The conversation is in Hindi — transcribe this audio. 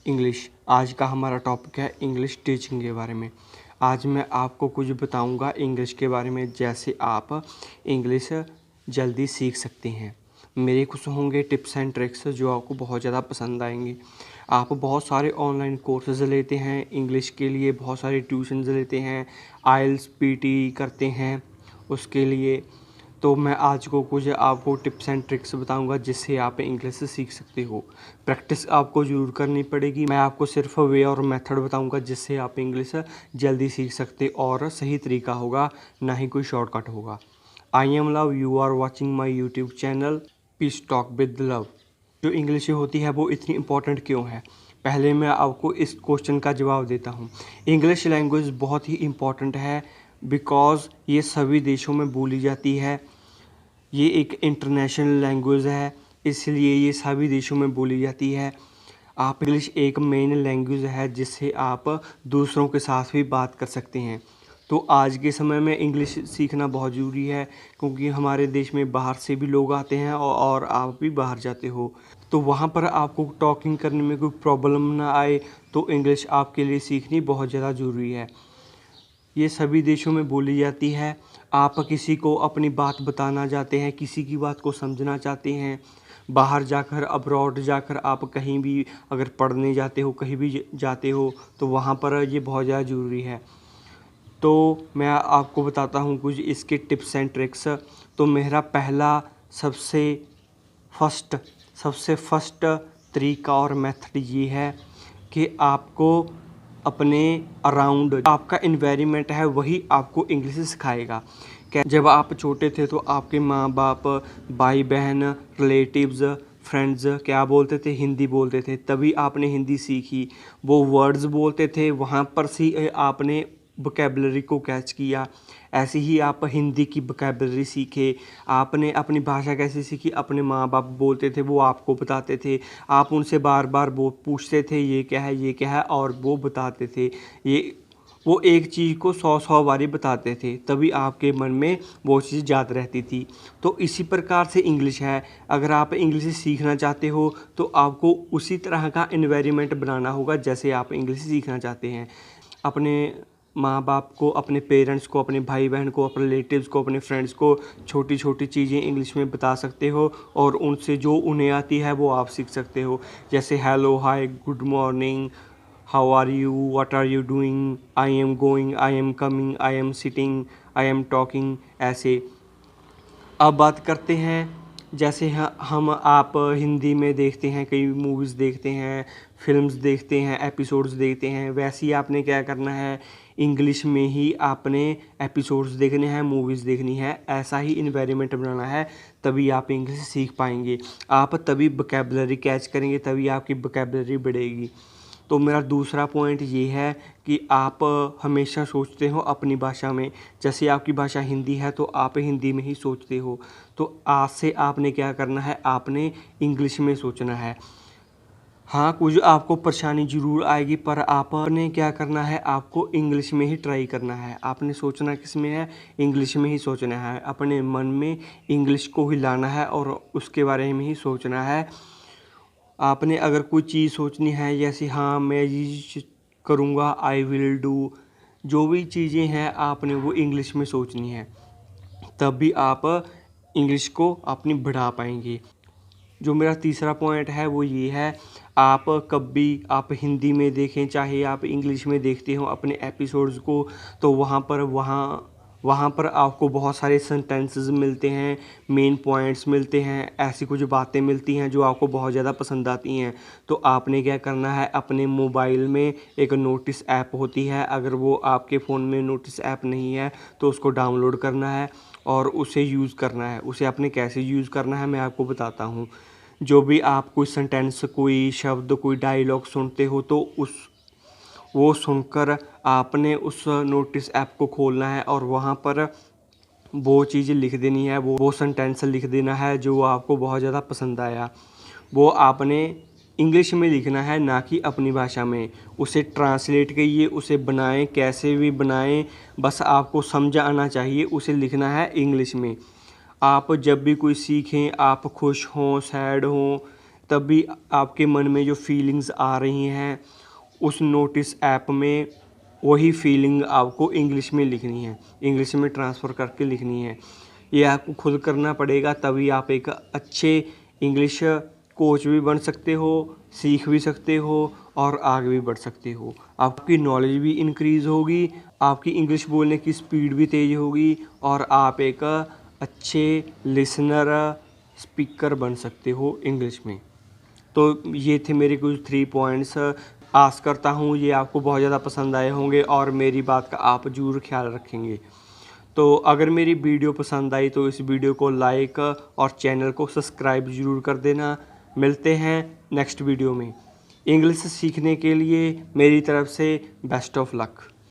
इंग्लिश। आज का हमारा टॉपिक है इंग्लिश टीचिंग के बारे में। आज मैं आपको कुछ बताऊंगा इंग्लिश के बारे में, जैसे आप इंग्लिश जल्दी सीख सकते हैं। मेरे कुछ होंगे टिप्स एंड ट्रिक्स जो आपको बहुत ज़्यादा पसंद आएंगे। आप बहुत सारे ऑनलाइन कोर्सेज लेते हैं इंग्लिश के लिए, बहुत सारे ट्यूशन्स लेते हैं, आइल्स पीटी करते हैं उसके लिए। तो मैं आज को कुछ आपको टिप्स एंड ट्रिक्स बताऊंगा जिससे आप इंग्लिश सीख सकते हो। प्रैक्टिस आपको ज़रूर करनी पड़ेगी। मैं आपको सिर्फ वे और मेथड बताऊंगा जिससे आप इंग्लिश जल्दी सीख सकते और सही तरीका होगा, ना ही कोई शॉर्टकट होगा। I am Love, you are watching my YouTube channel peace talk with Love. जो इंग्लिश होती है वो इतनी इम्पोर्टेंट क्यों है, पहले मैं आपको इस क्वेश्चन का जवाब देता हूँ। इंग्लिश लैंग्वेज बहुत ही इम्पोर्टेंट है बिकॉज़ ये सभी देशों में बोली जाती है। ये एक इंटरनेशनल लैंग्वेज है, इसलिए ये सभी देशों में बोली जाती है। आप इंग्लिश एक मेन लैंग्वेज है जिससे आप दूसरों के साथ भी बात कर सकते हैं। तो आज के समय में इंग्लिश सीखना बहुत ज़रूरी है, क्योंकि हमारे देश में बाहर से भी लोग आते हैं और आप भी बाहर जाते हो, तो वहाँ पर आपको टॉकिंग करने में कोई प्रॉब्लम ना आए, तो इंग्लिश आपके लिए सीखनी बहुत ज़्यादा ज़रूरी है। ये सभी देशों में बोली जाती है। आप किसी को अपनी बात बताना चाहते हैं, किसी की बात को समझना चाहते हैं, बाहर जाकर अब्रॉड जाकर आप कहीं भी अगर पढ़ने जाते हो, कहीं भी जाते हो, तो वहाँ पर ये बहुत ज़्यादा ज़रूरी है। तो मैं आपको बताता हूँ कुछ इसके टिप्स एंड ट्रिक्स। तो मेरा पहला सबसे फर्स्ट तरीका और मेथड ये है कि आपको अपने अराउंड आपका एनवायरनमेंट है वही आपको इंग्लिश सिखाएगा। जब आप छोटे थे तो आपके माँ बाप, भाई बहन, रिलेटिव्स, फ्रेंड्स क्या बोलते थे? हिंदी बोलते थे, तभी आपने हिंदी सीखी। वो वर्ड्स बोलते थे, वहाँ पर से आपने वोकैबुलरी को कैच किया। ऐसे ही आप हिंदी की वोकैबुलरी सीखे। आपने अपनी भाषा कैसे सीखी? अपने माँ बाप बोलते थे, वो आपको बताते थे, आप उनसे बार बार वो पूछते थे ये क्या है, ये क्या है, और वो बताते थे। वो एक चीज़ को 100 बारी बताते थे, तभी आपके मन में वो चीज़ याद रहती थी। तो इसी प्रकार से इंग्लिश है। अगर आप इंग्लिश सीखना चाहते हो तो आपको उसी तरह का एनवायरनमेंट बनाना होगा जैसे आप इंग्लिश सीखना चाहते हैं। अपने माँ बाप को, अपने पेरेंट्स को, अपने भाई बहन को, अपने रिलेटिव्स को, अपने फ्रेंड्स को छोटी छोटी चीज़ें इंग्लिश में बता सकते हो, और उनसे जो उन्हें आती है वो आप सीख सकते हो। जैसे hello, hi, good morning, how are you, what are you doing, I am going, I am coming, I am sitting, I am talking, ऐसे। अब बात करते हैं, जैसे हम आप हिंदी में देखते हैं, कई मूवीज़ देखते हैं, फिल्म्स देखते हैं, एपिसोड्स देखते हैं, वैसे ही आपने क्या करना है, इंग्लिश में ही आपने एपिसोड्स देखने हैं, मूवीज़ देखनी है। ऐसा ही इन्वायरमेंट बनाना है, तभी आप इंग्लिश सीख पाएंगे। आप तभी वोकैबुलरी कैच करेंगे, तभी आपकी वोकैबुलरी बढ़ेगी। तो मेरा दूसरा पॉइंट ये है कि आप हमेशा सोचते हो अपनी भाषा में। जैसे आपकी भाषा हिंदी है तो आप हिंदी में ही सोचते हो, तो आज से आपने क्या करना है, आपने इंग्लिश में सोचना है। हाँ, कुछ आपको परेशानी ज़रूर आएगी, पर आपने क्या करना है, आपको इंग्लिश में ही ट्राई करना है। आपने सोचना किस में है? इंग्लिश में ही सोचना है। अपने मन में इंग्लिश को ही लाना है और उसके बारे में ही सोचना है। आपने अगर कोई चीज़ सोचनी है, जैसे हाँ मैं ये करूँगा, आई विल डू, जो भी चीज़ें हैं आपने वो इंग्लिश में सोचनी है, तब भी आप इंग्लिश को अपनी बढ़ा पाएंगे। जो मेरा तीसरा पॉइंट है वो ये है, आप कभी आप हिंदी में देखें चाहे आप इंग्लिश में देखते हो अपने एपिसोड्स को, तो वहाँ पर आपको बहुत सारे सेंटेंसेस मिलते हैं, मेन पॉइंट्स मिलते हैं, ऐसी कुछ बातें मिलती हैं जो आपको बहुत ज़्यादा पसंद आती हैं। तो आपने क्या करना है, अपने मोबाइल में एक नोटिस ऐप होती है, अगर वो आपके फ़ोन में नोटिस ऐप नहीं है तो उसको डाउनलोड करना है और उसे यूज़ करना है। उसे आपने कैसे यूज़ करना है मैं आपको बताता हूँ। जो भी आप कोई सेंटेंस, कोई शब्द, कोई डायलॉग सुनते हो, तो वो सुनकर आपने उस नोटिस ऐप को खोलना है और वहाँ पर वो चीज़ लिख देनी है, वो सेंटेंस लिख देना है जो आपको बहुत ज़्यादा पसंद आया। वो आपने इंग्लिश में लिखना है, ना कि अपनी भाषा में। उसे ट्रांसलेट करिए, उसे बनाएं, कैसे भी बनाएं, बस आपको समझ आना चाहिए। उसे लिखना है इंग्लिश में। आप जब भी कोई सीखें, आप खुश हों, सैड हों, तब भी आपके मन में जो फीलिंग्स आ रही हैं उस नोटिस ऐप में वही फीलिंग आपको इंग्लिश में लिखनी है, इंग्लिश में ट्रांसफ़र करके लिखनी है। ये आपको खुद करना पड़ेगा, तभी आप एक अच्छे इंग्लिश कोच भी बन सकते हो, सीख भी सकते हो और आगे भी बढ़ सकते हो। आपकी नॉलेज भी इंक्रीज़ होगी, आपकी इंग्लिश बोलने की स्पीड भी तेज़ होगी और आप एक अच्छे लिसनर, स्पीकर बन सकते हो इंग्लिश में। तो ये थे मेरे कुछ 3 पॉइंट्स। आस करता हूँ ये आपको बहुत ज़्यादा पसंद आए होंगे और मेरी बात का आप ज़रूर ख्याल रखेंगे। तो अगर मेरी वीडियो पसंद आई तो इस वीडियो को लाइक और चैनल को सब्सक्राइब ज़रूर कर देना। मिलते हैं नेक्स्ट वीडियो में। इंग्लिश सीखने के लिए मेरी तरफ से बेस्ट ऑफ लक।